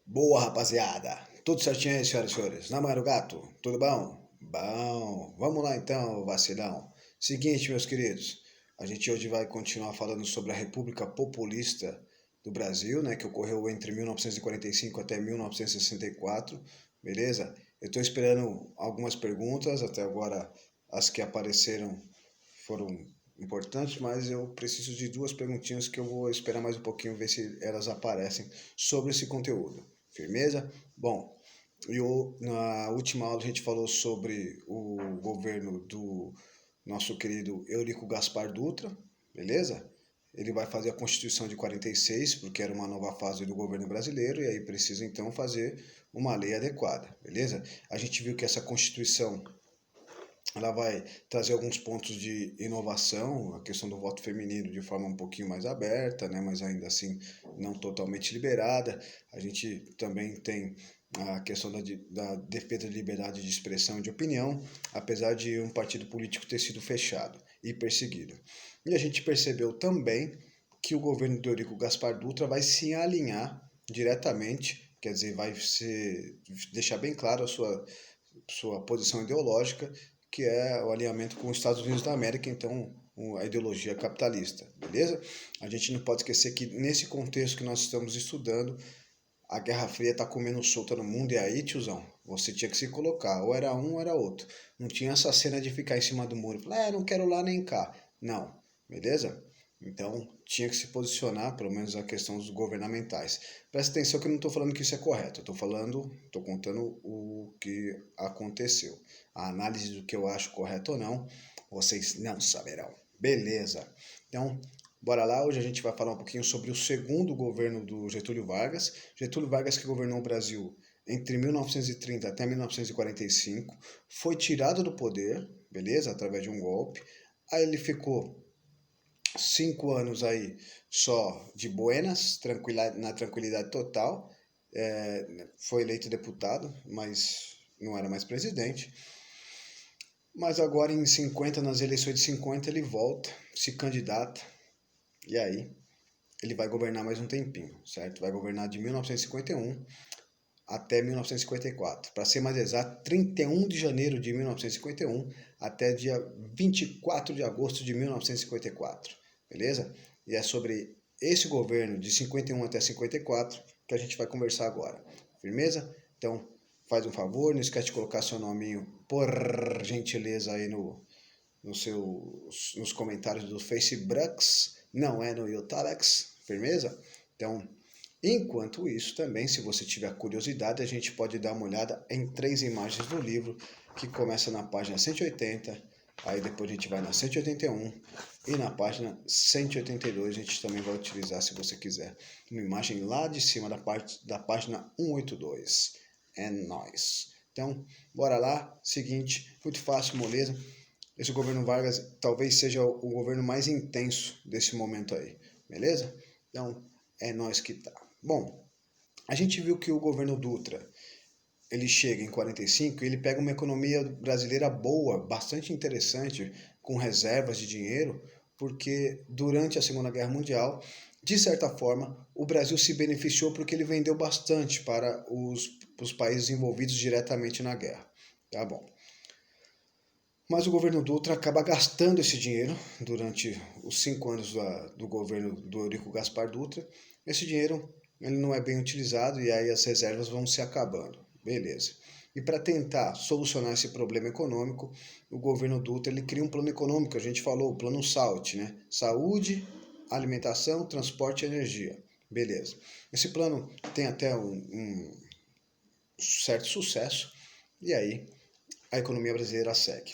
Boa, rapaziada. Tudo certinho aí, senhoras e senhores? Na manhã do gato, tudo bom? Bom, vamos lá então, vacilão. Seguinte, meus queridos, a gente hoje vai continuar falando sobre a República Populista do Brasil, né, que ocorreu entre 1945 até 1964, beleza? Eu estou esperando algumas perguntas, até agora as que apareceram foram importantes, mas eu preciso de duas perguntinhas que eu vou esperar mais um pouquinho ver se elas aparecem sobre esse conteúdo. Firmeza? Bom, na última aula a gente falou sobre o governo do nosso querido Eurico Gaspar Dutra, beleza? Ele vai fazer a Constituição de 46, porque era uma nova fase do governo brasileiro, e aí precisa então fazer uma lei adequada, beleza? A gente viu que essa Constituição ela vai trazer alguns pontos de inovação, a questão do voto feminino de forma um pouquinho mais aberta, né, mas ainda assim não totalmente liberada. A gente também tem a questão da defesa de liberdade de expressão e de opinião, apesar de um partido político ter sido fechado e perseguido. E a gente percebeu também que o governo do Eurico Gaspar Dutra vai se alinhar diretamente, quer dizer, deixar bem claro a sua posição ideológica, que é o alinhamento com os Estados Unidos da América, então a ideologia capitalista, beleza? A gente não pode esquecer que nesse contexto que nós estamos estudando, a Guerra Fria está comendo solta no mundo, e aí, tiozão, você tinha que se colocar, ou era um ou era outro. Não tinha essa cena de ficar em cima do muro e falar, não quero lá nem cá. Não, beleza? Então, tinha que se posicionar, pelo menos a questão dos governamentais. Presta atenção que eu não estou falando que isso é correto, estou contando o que aconteceu. A análise do que eu acho correto ou não, vocês não saberão. Beleza. Então, bora lá, hoje a gente vai falar um pouquinho sobre o segundo governo do Getúlio Vargas. Getúlio Vargas, que governou o Brasil entre 1930 até 1945, foi tirado do poder, beleza? Através de um golpe. Aí ele ficou 5 anos aí só de buenas, na tranquilidade total. Foi eleito deputado, mas não era mais presidente. Mas agora em 50, nas eleições de 50, ele volta, se candidata, e aí ele vai governar mais um tempinho, certo? Vai governar de 1951 até 1954. Para ser mais exato, 31 de janeiro de 1951 até dia 24 de agosto de 1954, beleza? E é sobre esse governo de 51 até 54 que a gente vai conversar agora, firmeza? Então, faz um favor, não esquece de colocar seu nominho, por gentileza, aí nos comentários do Facebook, não é no YouTubex, firmeza? Então, enquanto isso, também, se você tiver curiosidade, a gente pode dar uma olhada em 3 imagens do livro, que começa na página 180, aí depois a gente vai na 181 e na página 182 a gente também vai utilizar, se você quiser, uma imagem lá de cima da página 182. É nóis. Então, bora lá. Seguinte, muito fácil, moleza. Esse governo Vargas talvez seja o governo mais intenso desse momento aí, beleza? Então, é nós que tá. Bom, a gente viu que o governo Dutra, ele chega em 45 e ele pega uma economia brasileira boa, bastante interessante, com reservas de dinheiro, porque durante a Segunda Guerra Mundial, de certa forma, o Brasil se beneficiou porque ele vendeu bastante para os países envolvidos diretamente na guerra. Tá bom. Mas o governo Dutra acaba gastando esse dinheiro durante os 5 anos do governo do Eurico Gaspar Dutra. Esse dinheiro ele não é bem utilizado e aí as reservas vão se acabando. Beleza. E para tentar solucionar esse problema econômico, o governo Dutra ele cria um plano econômico, a gente falou, o plano SALT, né? Saúde, alimentação, transporte e energia. Beleza. Esse plano tem até um certo sucesso e aí a economia brasileira segue.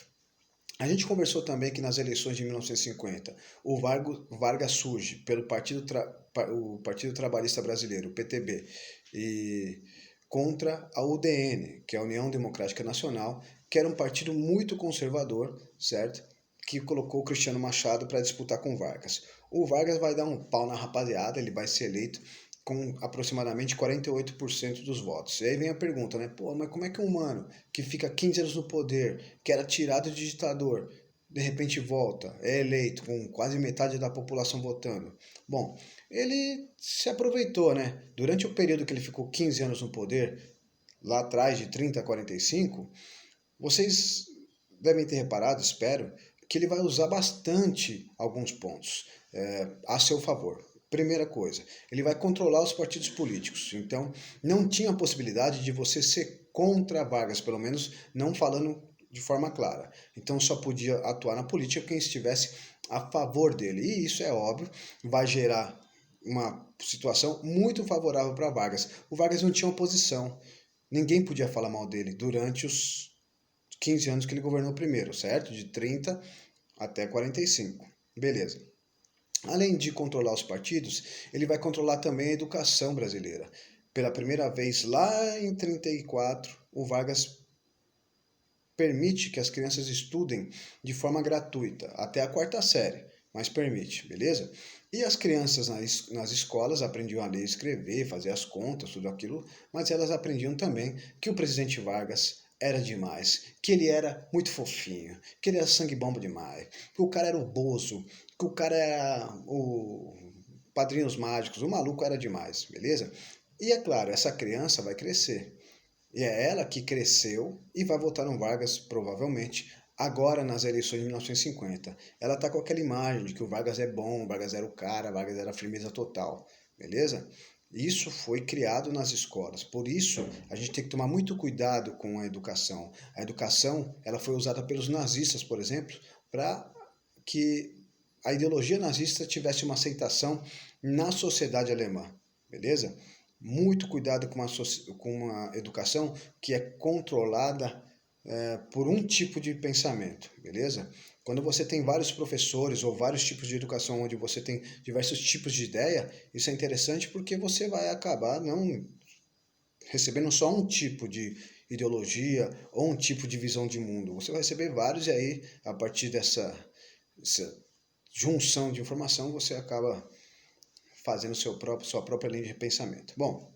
A gente conversou também que nas eleições de 1950 o Vargas surge pelo o Partido Trabalhista Brasileiro, o PTB, e contra a UDN, que é a União Democrática Nacional, que era um partido muito conservador, certo? Que colocou o Cristiano Machado para disputar com o Vargas. O Vargas vai dar um pau na rapaziada, ele vai ser eleito com aproximadamente 48% dos votos. E aí vem a pergunta, né? Pô, mas como é que um mano que fica 15 anos no poder, que era tirado de ditador, de repente volta, é eleito com quase metade da população votando. Bom, ele se aproveitou, né? Durante o período que ele ficou 15 anos no poder, lá atrás de 30 a 45, vocês devem ter reparado, espero, que ele vai usar bastante alguns pontos a seu favor. Primeira coisa, ele vai controlar os partidos políticos. Então, não tinha possibilidade de você ser contra Vargas, pelo menos não falando de forma clara. Então, só podia atuar na política quem estivesse a favor dele. E isso é óbvio, vai gerar uma situação muito favorável para Vargas. O Vargas não tinha oposição. Ninguém podia falar mal dele durante os 15 anos que ele governou primeiro, certo? De 30 até 45. Beleza. Além de controlar os partidos, ele vai controlar também a educação brasileira. Pela primeira vez lá em 34, o Vargas permite que as crianças estudem de forma gratuita, até a quarta série, mas permite, beleza? E as crianças nas escolas aprendiam a ler e escrever, fazer as contas, tudo aquilo, mas elas aprendiam também que o presidente Vargas era demais, que ele era muito fofinho, que ele era sangue bomba demais, que o cara era o Bozo, que o cara era o Padrinhos Mágicos, o maluco era demais, beleza? E é claro, essa criança vai crescer. E é ela que cresceu e vai votar no Vargas, provavelmente, agora nas eleições de 1950. Ela tá com aquela imagem de que o Vargas é bom, o Vargas era o cara, o Vargas era a firmeza total, beleza? Isso foi criado nas escolas. Por isso, a gente tem que tomar muito cuidado com a educação. A educação, ela foi usada pelos nazistas, por exemplo, para que a ideologia nazista tivesse uma aceitação na sociedade alemã, beleza? Muito cuidado com uma educação que é controlada por um tipo de pensamento, beleza? Quando você tem vários professores ou vários tipos de educação onde você tem diversos tipos de ideia, isso é interessante porque você vai acabar não recebendo só um tipo de ideologia ou um tipo de visão de mundo. Você vai receber vários e aí, a partir dessa junção de informação, você acaba fazendo sua própria linha de pensamento. Bom,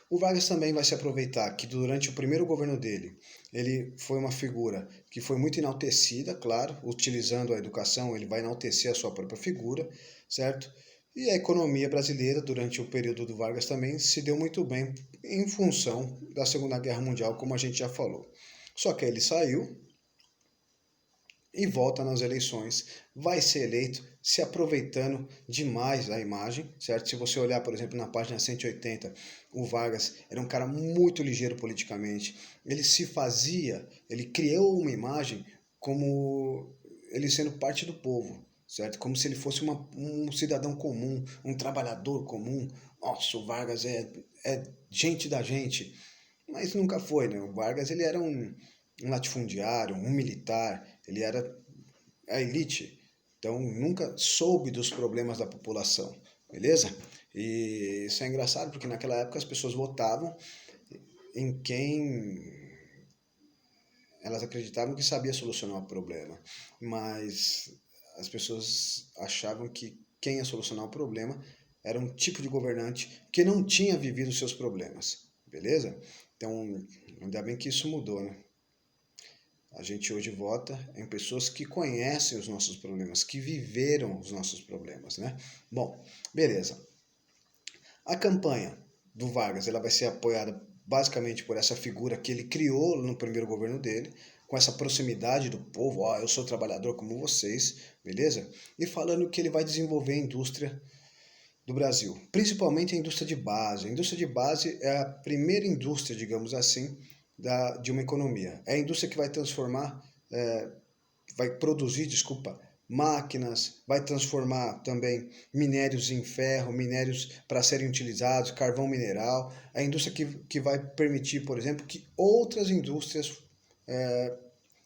o Vargas também vai se aproveitar que durante o primeiro governo dele, ele foi uma figura que foi muito enaltecida, claro, utilizando a educação, ele vai enaltecer a sua própria figura, certo? E a economia brasileira, durante o período do Vargas também, se deu muito bem em função da Segunda Guerra Mundial, como a gente já falou. Só que ele saiu e volta nas eleições, vai ser eleito se aproveitando demais da imagem, certo? Se você olhar, por exemplo, na página 180, o Vargas era um cara muito ligeiro politicamente, ele criou uma imagem como ele sendo parte do povo, certo? Como se ele fosse um cidadão comum, um trabalhador comum. Nossa, o Vargas é gente da gente, mas nunca foi, né? O Vargas ele era um latifundiário, um militar, ele era a elite, então nunca soube dos problemas da população, beleza? E isso é engraçado porque naquela época as pessoas votavam em quem elas acreditavam que sabia solucionar o problema, mas as pessoas achavam que quem ia solucionar o problema era um tipo de governante que não tinha vivido os seus problemas, beleza? Então, ainda bem que isso mudou, né? A gente hoje vota em pessoas que conhecem os nossos problemas, que viveram os nossos problemas, né? Bom, beleza. A campanha do Vargas, ela vai ser apoiada basicamente por essa figura que ele criou no primeiro governo dele, com essa proximidade do povo, ó, eu sou trabalhador como vocês, beleza? E falando que ele vai desenvolver a indústria do Brasil, principalmente a indústria de base. A indústria de base é a primeira indústria, digamos assim, de uma economia. É a indústria que vai transformar, vai produzir, desculpa, máquinas, vai transformar também minérios em ferro, minérios para serem utilizados, carvão mineral. É a indústria que vai permitir, por exemplo, que outras indústrias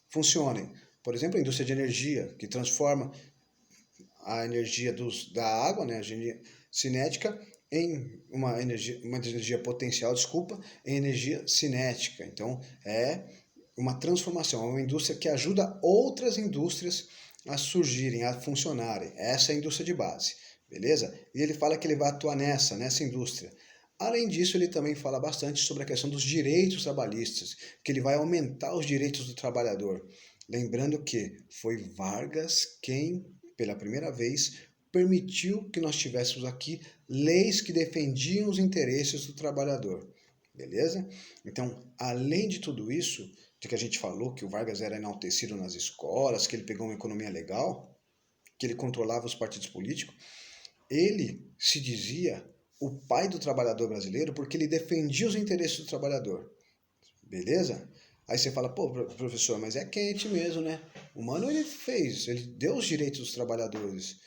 funcionem. Por exemplo, a indústria de energia, que transforma a energia da água, né, a energia cinética, em uma energia potencial, desculpa, em energia cinética. Então, é uma transformação, é uma indústria que ajuda outras indústrias a surgirem, a funcionarem. Essa é a indústria de base, beleza? E ele fala que ele vai atuar nessa indústria. Além disso, ele também fala bastante sobre a questão dos direitos trabalhistas, que ele vai aumentar os direitos do trabalhador. Lembrando que foi Vargas quem, pela primeira vez, permitiu que nós tivéssemos aqui leis que defendiam os interesses do trabalhador. Beleza? Então, além de tudo isso, de que a gente falou que o Vargas era enaltecido nas escolas, que ele pegou uma economia legal, que ele controlava os partidos políticos, ele se dizia o pai do trabalhador brasileiro porque ele defendia os interesses do trabalhador. Beleza? Aí você fala, pô, professor, mas é quente mesmo, né? O mano ele fez, ele deu os direitos dos trabalhadores.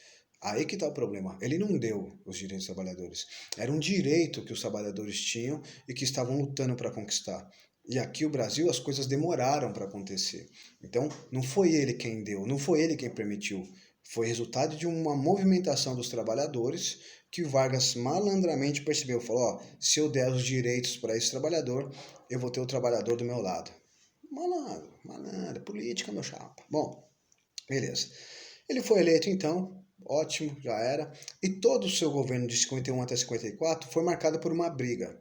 Aí que tá o problema. Ele não deu os direitos dos trabalhadores. Era um direito que os trabalhadores tinham e que estavam lutando para conquistar. E aqui o Brasil as coisas demoraram para acontecer. Então não foi ele quem deu, não foi ele quem permitiu. Foi resultado de uma movimentação dos trabalhadores que o Vargas malandramente percebeu. Falou, ó, se eu der os direitos para esse trabalhador, eu vou ter o trabalhador do meu lado. Malandro, malandro, política, meu chapa. Bom, beleza. Ele foi eleito então, ótimo, já era. E todo o seu governo de 51 até 54 foi marcado por uma briga,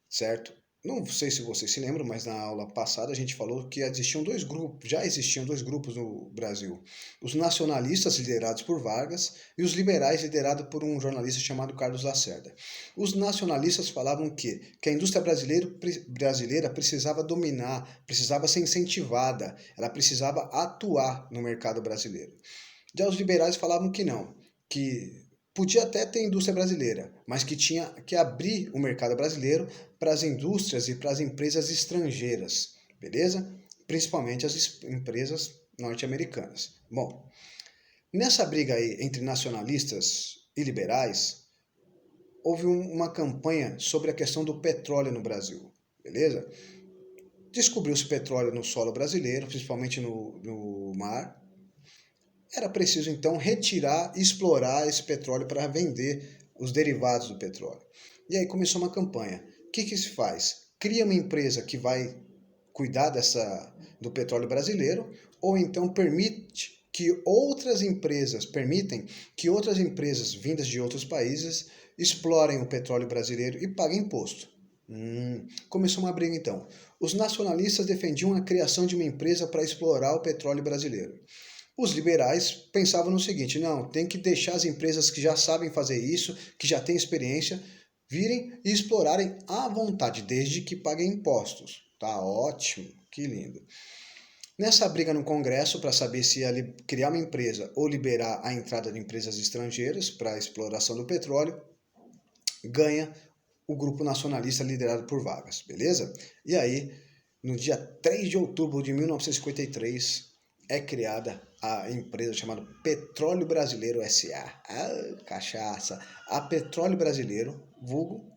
certo? Não sei se vocês se lembram, mas na aula passada a gente falou que já existiam dois grupos no Brasil. Os nacionalistas, liderados por Vargas, e os liberais, liderados por um jornalista chamado Carlos Lacerda. Os nacionalistas falavam que a indústria brasileira precisava dominar, precisava ser incentivada, ela precisava atuar no mercado brasileiro. Já os liberais falavam que não, que podia até ter indústria brasileira, mas que tinha que abrir o mercado brasileiro para as indústrias e para as empresas estrangeiras, beleza? Principalmente as empresas norte-americanas. Bom, nessa briga aí entre nacionalistas e liberais, houve uma campanha sobre a questão do petróleo no Brasil, beleza? Descobriu-se petróleo no solo brasileiro, principalmente no mar. Era preciso então retirar e explorar esse petróleo para vender os derivados do petróleo. E aí começou uma campanha. O que se faz? Cria uma empresa que vai cuidar do petróleo brasileiro, ou então permitem que outras empresas vindas de outros países explorem o petróleo brasileiro e paguem imposto. Começou uma briga então. Os nacionalistas defendiam a criação de uma empresa para explorar o petróleo brasileiro. Os liberais pensavam no seguinte, não, tem que deixar as empresas que já sabem fazer isso, que já têm experiência, virem e explorarem à vontade, desde que paguem impostos. Tá ótimo, que lindo. Nessa briga no Congresso para saber se ia criar uma empresa ou liberar a entrada de empresas estrangeiras para a exploração do petróleo, ganha o grupo nacionalista liderado por Vargas, beleza? E aí, no dia 3 de outubro de 1953, é criada a empresa chamada Petróleo Brasileiro S.A. Cachaça. A Petróleo Brasileiro, vulgo,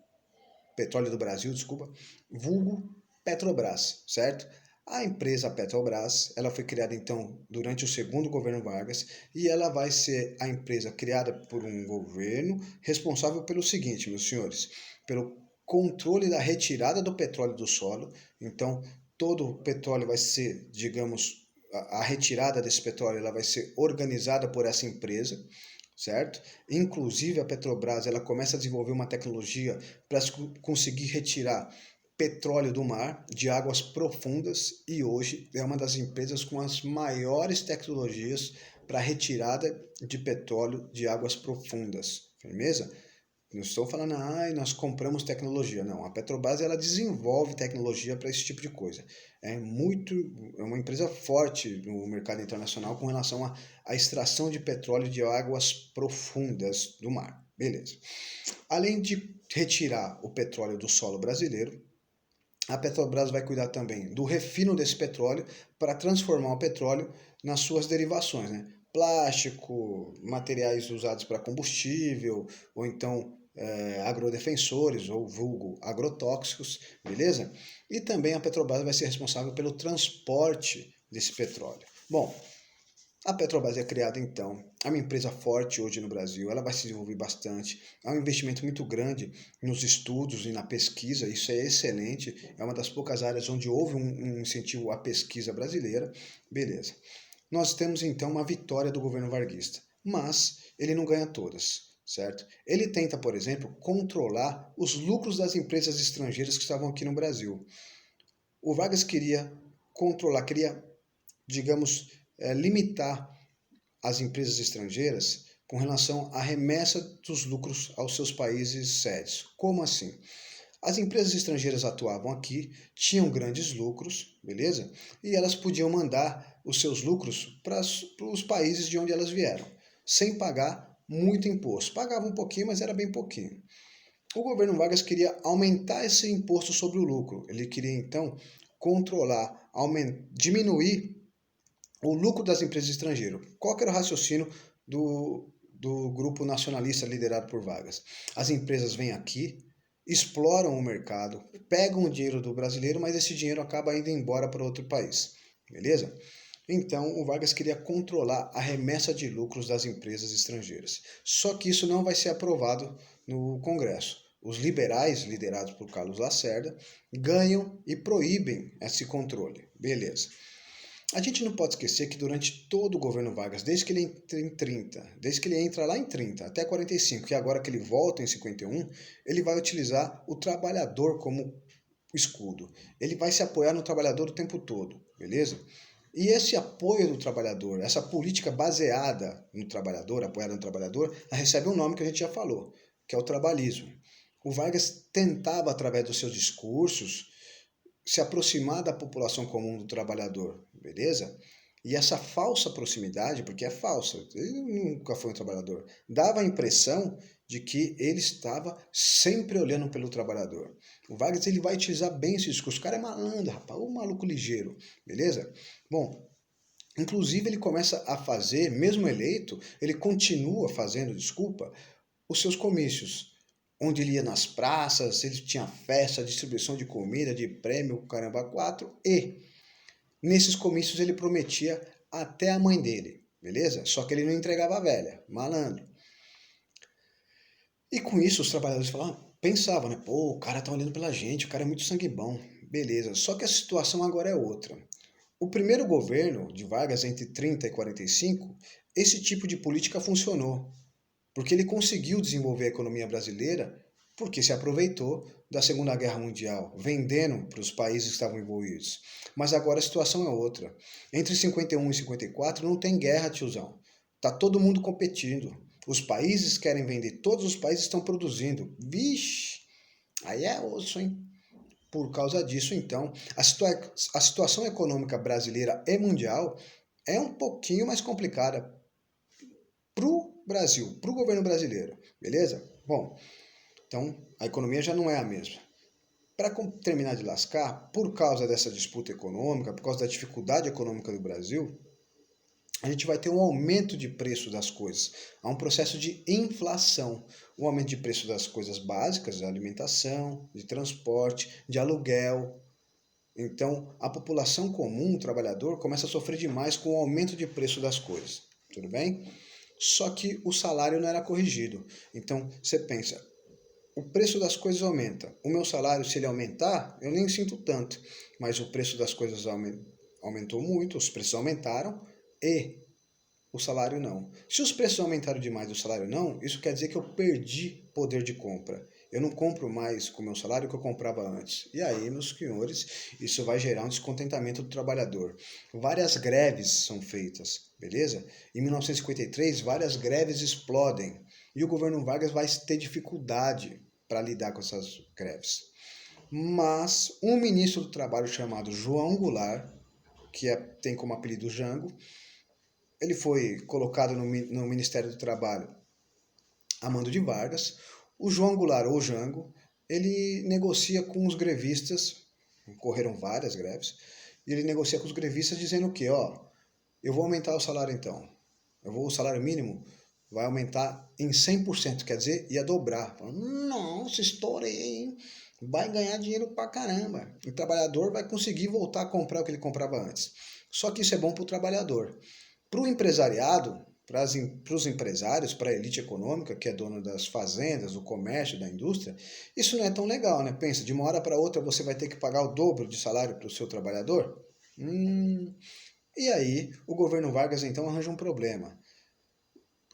Petróleo do Brasil, desculpa, vulgo Petrobras, certo? A empresa Petrobras, ela foi criada então durante o segundo governo Vargas e ela vai ser a empresa criada por um governo responsável pelo seguinte, meus senhores, pelo controle da retirada do petróleo do solo. Então, todo o petróleo vai ser, digamos, a retirada desse petróleo ela vai ser organizada por essa empresa, certo? Inclusive a Petrobras ela começa a desenvolver uma tecnologia para conseguir retirar petróleo do mar, de águas profundas, e hoje é uma das empresas com as maiores tecnologias para retirada de petróleo de águas profundas. Firmeza? Não estou falando, nós compramos tecnologia. Não, a Petrobras ela desenvolve tecnologia para esse tipo de coisa. É uma empresa forte no mercado internacional com relação à extração de petróleo de águas profundas do mar. Beleza. Além de retirar o petróleo do solo brasileiro, a Petrobras vai cuidar também do refino desse petróleo para transformar o petróleo nas suas derivações, né? Plástico, materiais usados para combustível, ou então agrodefensores, ou vulgo agrotóxicos, beleza? E também a Petrobras vai ser responsável pelo transporte desse petróleo. Bom, a Petrobras é criada então, é uma empresa forte hoje no Brasil, ela vai se desenvolver bastante, há um investimento muito grande nos estudos e na pesquisa, isso é excelente, é uma das poucas áreas onde houve um incentivo à pesquisa brasileira, beleza. Nós temos então uma vitória do governo varguista, mas ele não ganha todas, certo? Ele tenta, por exemplo, controlar os lucros das empresas estrangeiras que estavam aqui no Brasil. O Vargas queria controlar, queria, digamos, limitar as empresas estrangeiras com relação à remessa dos lucros aos seus países sedes. Como assim? As empresas estrangeiras atuavam aqui, tinham grandes lucros, beleza? E elas podiam mandar os seus lucros para os países de onde elas vieram, sem pagar muito imposto. Pagava um pouquinho, mas era bem pouquinho. O governo Vargas queria aumentar esse imposto sobre o lucro. Ele queria, então, controlar, diminuir o lucro das empresas estrangeiras. Qual que era o raciocínio do grupo nacionalista liderado por Vargas? As empresas vêm aqui, exploram o mercado, pegam o dinheiro do brasileiro, mas esse dinheiro acaba indo embora para outro país, beleza? Então, o Vargas queria controlar a remessa de lucros das empresas estrangeiras. Só que isso não vai ser aprovado no Congresso. Os liberais, liderados por Carlos Lacerda, ganham e proíbem esse controle, beleza? A gente não pode esquecer que durante todo o governo Vargas, desde que ele entra lá em 30 até 45, e agora que ele volta em 51, ele vai utilizar o trabalhador como escudo. Ele vai se apoiar no trabalhador o tempo todo, beleza? E esse apoio do trabalhador, essa política baseada no trabalhador, apoiada no trabalhador, recebe um nome que a gente já falou, que é o trabalhismo. O Vargas tentava, através dos seus discursos, se aproximar da população comum do trabalhador, beleza? E essa falsa proximidade, porque é falsa, ele nunca foi um trabalhador, dava a impressão de que ele estava sempre olhando pelo trabalhador. O Vargas ele vai utilizar bem esse discurso. O cara é malandro, rapaz, um maluco ligeiro, beleza? Bom, inclusive ele começa a fazer, mesmo eleito, ele continua fazendo, desculpa, os seus comícios, onde ele ia nas praças, ele tinha festa, distribuição de comida, de prêmio, caramba, quatro, e nesses comícios ele prometia até a mãe dele, beleza? Só que ele não entregava a velha, malandro. E com isso os trabalhadores pensavam, né? Pô, o cara tá olhando pela gente, o cara é muito sangue bom, beleza. Só que a situação agora é outra. O primeiro governo de Vargas, entre 30 e 45, esse tipo de política funcionou. Porque ele conseguiu desenvolver a economia brasileira porque se aproveitou da Segunda Guerra Mundial, vendendo para os países que estavam envolvidos. Mas agora a situação é outra. Entre 51 e 54 não tem guerra, tiozão. Tá todo mundo competindo. Os países querem vender, todos os países estão produzindo. Vixe, aí é osso, hein? Por causa disso, então, a situação econômica brasileira e mundial é um pouquinho mais complicada para o Brasil, para o governo brasileiro, beleza? Bom, então a economia já não é a mesma. Para terminar de lascar, por causa dessa disputa econômica, por causa da dificuldade econômica do Brasil, a gente vai ter um aumento de preço das coisas. Há um processo de inflação, um aumento de preço das coisas básicas, de alimentação, de transporte, de aluguel. Então, a população comum, o trabalhador, começa a sofrer demais com o aumento de preço das coisas. Tudo bem? Só que o salário não era corrigido. Então, você pensa, o preço das coisas aumenta. O meu salário, se ele aumentar, eu nem sinto tanto. Mas o preço das coisas aumentou muito, os preços aumentaram e o salário não. Se os preços aumentaram demais e o salário não, isso quer dizer que eu perdi poder de compra. Eu não compro mais com o meu salário que eu comprava antes. E aí, meus senhores, isso vai gerar um descontentamento do trabalhador. Várias greves são feitas, beleza? Em 1953, várias greves explodem. E o governo Vargas vai ter dificuldade para lidar com essas greves. Mas um ministro do Trabalho chamado João Goulart, que tem como apelido Jango, ele foi colocado no Ministério do Trabalho a mando de Vargas. O João Goulart, ou Jango, ele negocia com os grevistas, ocorreram várias greves, e ele negocia com os grevistas dizendo que, eu vou aumentar o salário então. O salário mínimo vai aumentar em 100%, quer dizer, ia dobrar. Nossa, estourei, hein? Vai ganhar dinheiro pra caramba. O trabalhador vai conseguir voltar a comprar o que ele comprava antes. Só que isso é bom para o trabalhador. Para o empresariado, para os empresários, para a elite econômica, que é dona das fazendas, do comércio, da indústria, isso não é tão legal, né? Pensa, de uma hora para outra você vai ter que pagar o dobro de salário para o seu trabalhador? E aí, o governo Vargas então arranja um problema.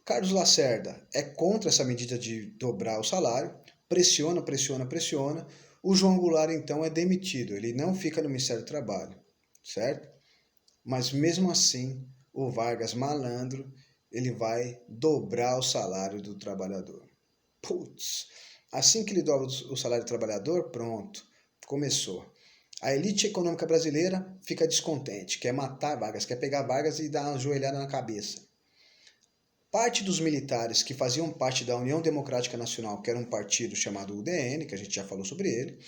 Carlos Lacerda é contra essa medida de dobrar o salário, pressiona. O João Goulart então é demitido, ele não fica no Ministério do Trabalho. certo? Mas mesmo assim, o Vargas malandro, ele vai dobrar o salário do trabalhador. Putz, assim que ele dobra o salário do trabalhador, pronto, começou. A elite econômica brasileira fica descontente, quer matar Vargas, quer pegar Vargas e dar uma joelhada na cabeça. Parte dos militares que faziam parte da União Democrática Nacional, que era um partido chamado UDN, que a gente já falou sobre ele,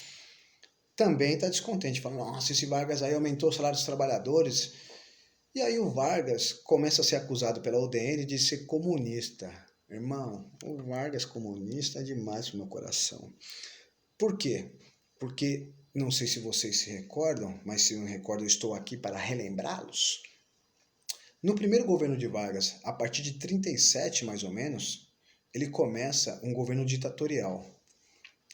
também está descontente, falando, nossa, esse Vargas aí aumentou o salário dos trabalhadores. E aí o Vargas começa a ser acusado pela UDN de ser comunista. Irmão, o Vargas comunista é demais pro meu coração. Por quê? Porque, não sei se vocês se recordam, mas se não recordam, eu estou aqui para relembrá-los. No primeiro governo de Vargas, a partir de 37 mais ou menos, ele começa um governo ditatorial.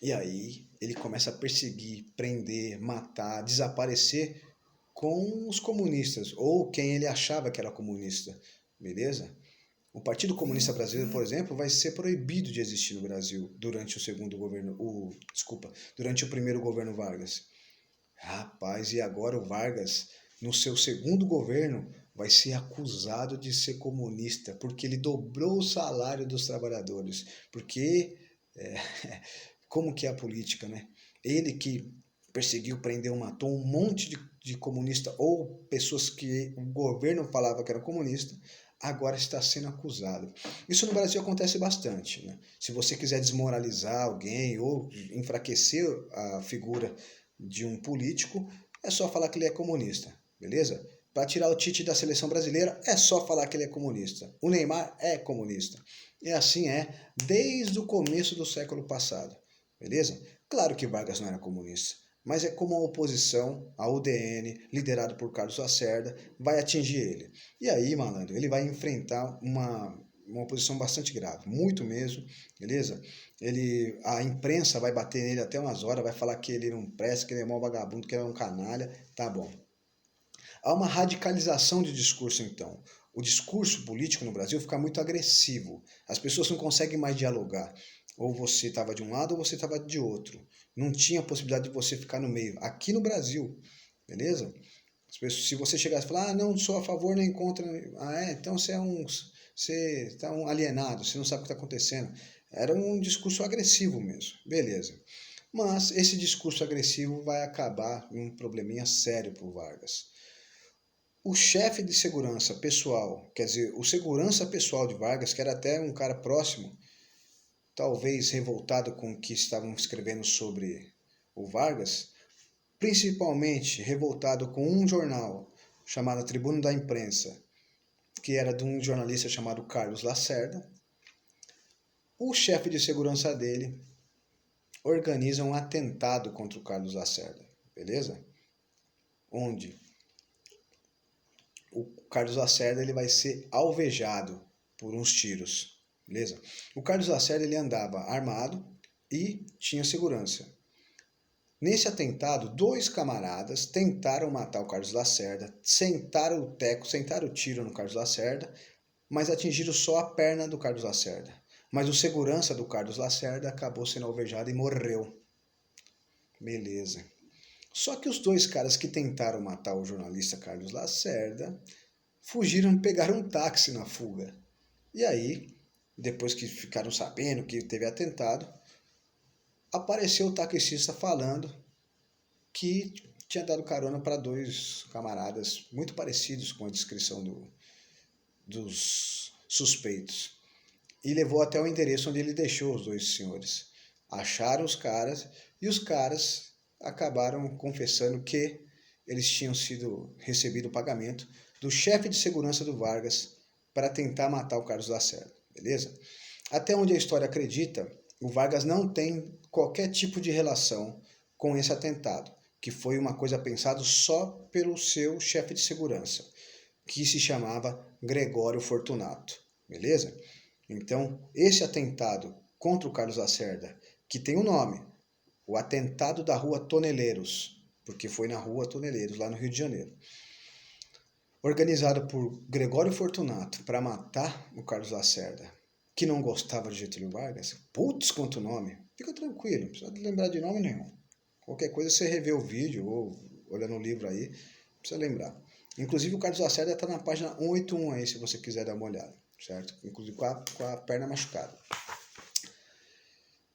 E aí ele começa a perseguir, prender, matar, desaparecer com os comunistas, ou quem ele achava que era comunista, beleza? O Partido Comunista Brasileiro, por exemplo, vai ser proibido de existir no Brasil durante durante o primeiro governo Vargas. Rapaz, e agora o Vargas, no seu segundo governo, vai ser acusado de ser comunista, porque ele dobrou o salário dos trabalhadores. Porque, é, como que é a política, né? Ele que perseguiu, prendeu, matou um monte de comunista ou pessoas que o governo falava que eram comunistas, agora está sendo acusado. Isso no Brasil acontece bastante, né? Se você quiser desmoralizar alguém ou enfraquecer a figura de um político, é só falar que ele é comunista, beleza? Para tirar o Tite da seleção brasileira, é só falar que ele é comunista. O Neymar é comunista. E assim é desde o começo do século passado, beleza? Claro que Vargas não era comunista, mas é como a oposição, a UDN, liderado por Carlos Lacerda, vai atingir ele. E aí, malandro, ele vai enfrentar uma oposição bastante grave, muito mesmo, beleza? A imprensa vai bater nele até umas horas, vai falar que ele não presta, que ele é mau vagabundo, que ele é um canalha, tá bom. Há uma radicalização de discurso, então. O discurso político no Brasil fica muito agressivo. As pessoas não conseguem mais dialogar. Ou você estava de um lado ou você estava de outro. Não tinha possibilidade de você ficar no meio. Aqui no Brasil, beleza? Se você chegasse e falar, ah, não sou a favor nem contra, então você está um alienado, você não sabe o que está acontecendo. Era um discurso agressivo mesmo, beleza. Mas esse discurso agressivo vai acabar em um probleminha sério para o Vargas. O chefe de segurança pessoal, quer dizer, o segurança pessoal de Vargas, que era até um cara próximo, talvez revoltado com o que estavam escrevendo sobre o Vargas, principalmente revoltado com um jornal chamado Tribuna da Imprensa, que era de um jornalista chamado Carlos Lacerda. O chefe de segurança dele organiza um atentado contra o Carlos Lacerda, beleza? Onde o Carlos Lacerda ele vai ser alvejado por uns tiros, beleza? O Carlos Lacerda ele andava armado e tinha segurança. Nesse atentado, dois camaradas tentaram matar o Carlos Lacerda, sentaram o teco, sentaram o tiro no Carlos Lacerda, mas atingiram só a perna do Carlos Lacerda. Mas o segurança do Carlos Lacerda acabou sendo alvejado e morreu. Beleza. Só que os dois caras que tentaram matar o jornalista Carlos Lacerda fugiram, pegaram um táxi na fuga. E aí, depois que ficaram sabendo que teve atentado, apareceu o taxista falando que tinha dado carona para dois camaradas muito parecidos com a descrição dos suspeitos. E levou até o endereço onde ele deixou os dois senhores. Acharam os caras e os caras acabaram confessando que eles tinham recebido o pagamento do chefe de segurança do Vargas para tentar matar o Carlos Lacerda, beleza? Até onde a história acredita, o Vargas não tem qualquer tipo de relação com esse atentado, que foi uma coisa pensada só pelo seu chefe de segurança, que se chamava Gregório Fortunato, beleza? Então, esse atentado contra o Carlos Lacerda, que tem um nome, o atentado da Rua Toneleiros, porque foi na Rua Toneleiros, lá no Rio de Janeiro, organizado por Gregório Fortunato para matar o Carlos Lacerda, que não gostava de Getúlio Vargas, putz, quanto nome, fica tranquilo, não precisa lembrar de nome nenhum. Qualquer coisa você revê o vídeo ou olha no livro aí, Precisa lembrar. Inclusive o Carlos Lacerda está na página 181 aí, se você quiser dar uma olhada, certo? Inclusive com a perna machucada.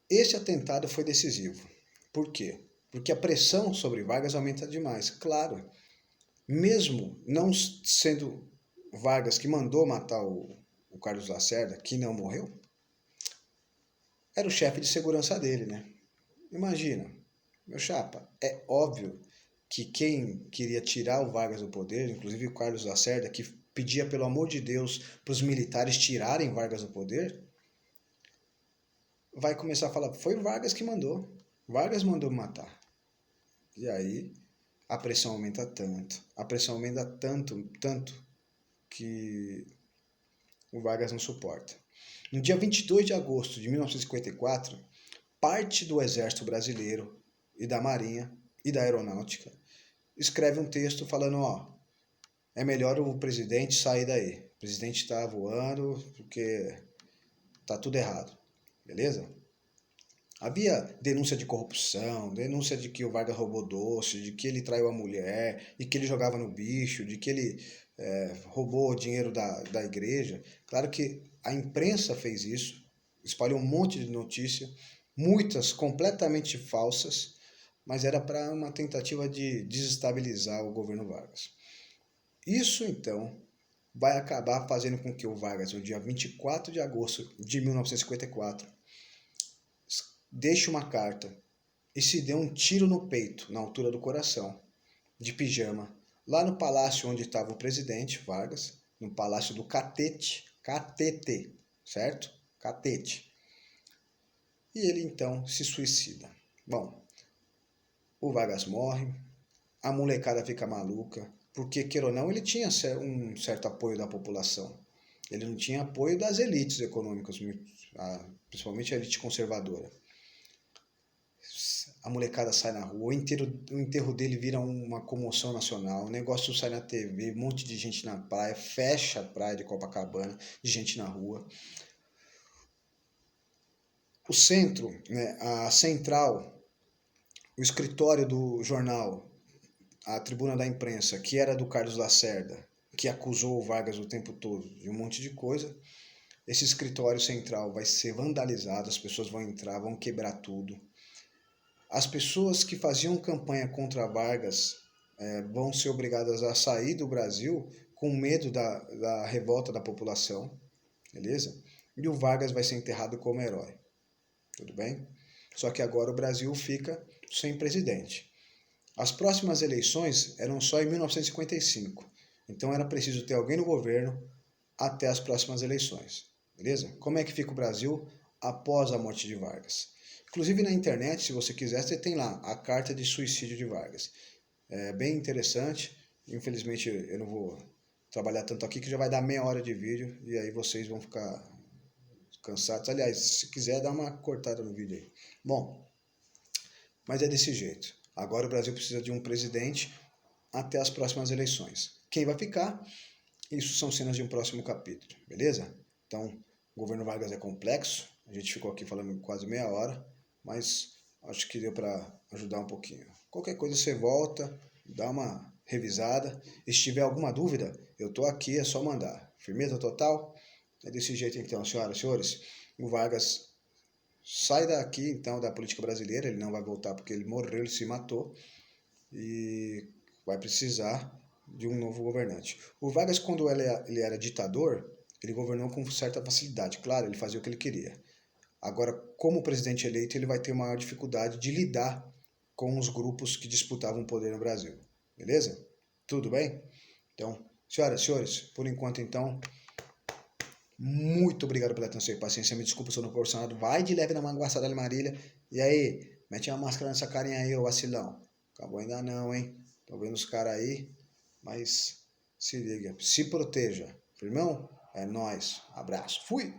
Esse atentado foi decisivo. Por quê? Porque a pressão sobre Vargas aumenta demais. Claro, mesmo não sendo Vargas que mandou matar o Carlos Lacerda, que não morreu, era o chefe de segurança dele, né? Imagina, meu chapa, é óbvio que quem queria tirar o Vargas do poder, inclusive o Carlos Lacerda, que pedia pelo amor de Deus para os militares tirarem Vargas do poder, vai começar a falar, foi Vargas que mandou, Vargas mandou matar. E aí a pressão aumenta tanto, que o Vargas não suporta. No dia 22 de agosto de 1954, parte do Exército Brasileiro e da Marinha e da Aeronáutica escreve um texto falando, ó, é melhor o presidente sair daí. O presidente está voando porque tá tudo errado, beleza? Havia denúncia de corrupção, denúncia de que o Vargas roubou doce, de que ele traiu a mulher, de que ele jogava no bicho, de que ele roubou o dinheiro da igreja. Claro que a imprensa fez isso, espalhou um monte de notícia, muitas completamente falsas, mas era para uma tentativa de desestabilizar o governo Vargas. Isso, então, vai acabar fazendo com que o Vargas, no dia 24 de agosto de 1954, deixe uma carta e se dê um tiro no peito, na altura do coração, de pijama, lá no palácio onde estava o presidente Vargas, no palácio do Catete, certo? Catete. E ele então se suicida. Bom, o Vargas morre, a molecada fica maluca, porque, queira ou não, ele tinha um certo apoio da população. Ele não tinha apoio das elites econômicas, principalmente a elite conservadora. A molecada sai na rua, o enterro dele vira uma comoção nacional, o negócio sai na TV, um monte de gente na praia, fecha a praia de Copacabana, de gente na rua. O centro, né, a central, o escritório do jornal, a tribuna da imprensa, que era do Carlos Lacerda, que acusou o Vargas o tempo todo de um monte de coisa, esse escritório central vai ser vandalizado, as pessoas vão entrar, vão quebrar tudo. As pessoas que faziam campanha contra Vargas vão ser obrigadas a sair do Brasil com medo da revolta da população, beleza? E o Vargas vai ser enterrado como herói, tudo bem? Só que agora o Brasil fica sem presidente. As próximas eleições eram só em 1955, então era preciso ter alguém no governo até as próximas eleições, beleza? Como é que fica o Brasil após a morte de Vargas? Inclusive na internet, se você quiser, você tem lá a carta de suicídio de Vargas. É bem interessante. Infelizmente eu não vou trabalhar tanto aqui que já vai dar meia hora de vídeo e aí vocês vão ficar cansados. Aliás, se quiser, dá uma cortada no vídeo aí. Bom, mas é desse jeito. Agora o Brasil precisa de um presidente até as próximas eleições. Quem vai ficar? Isso são cenas de um próximo capítulo, beleza? Então, o governo Vargas é complexo. A gente ficou aqui falando quase meia hora, mas acho que deu para ajudar um pouquinho. Qualquer coisa você volta, dá uma revisada. E se tiver alguma dúvida, eu estou aqui, é só mandar. Firmeza total? É desse jeito então, senhoras e senhores. O Vargas sai daqui então da política brasileira, ele não vai voltar porque ele morreu, ele se matou e vai precisar de um novo governante. O Vargas, quando ele era ditador, ele governou com certa facilidade. Claro, ele fazia o que ele queria. Agora, como presidente eleito, ele vai ter maior dificuldade de lidar com os grupos que disputavam o poder no Brasil. Beleza? Tudo bem? Então, senhoras e senhores, por enquanto, então, muito obrigado pela atenção e paciência. Me desculpa se eu não proporcionado. Vai de leve na manguaça da Marília. E aí, mete uma máscara nessa carinha aí, ô vacilão. Acabou ainda não, hein? Tô vendo os caras aí, mas se liga. Se proteja. Firmão? É nóis. Abraço. Fui!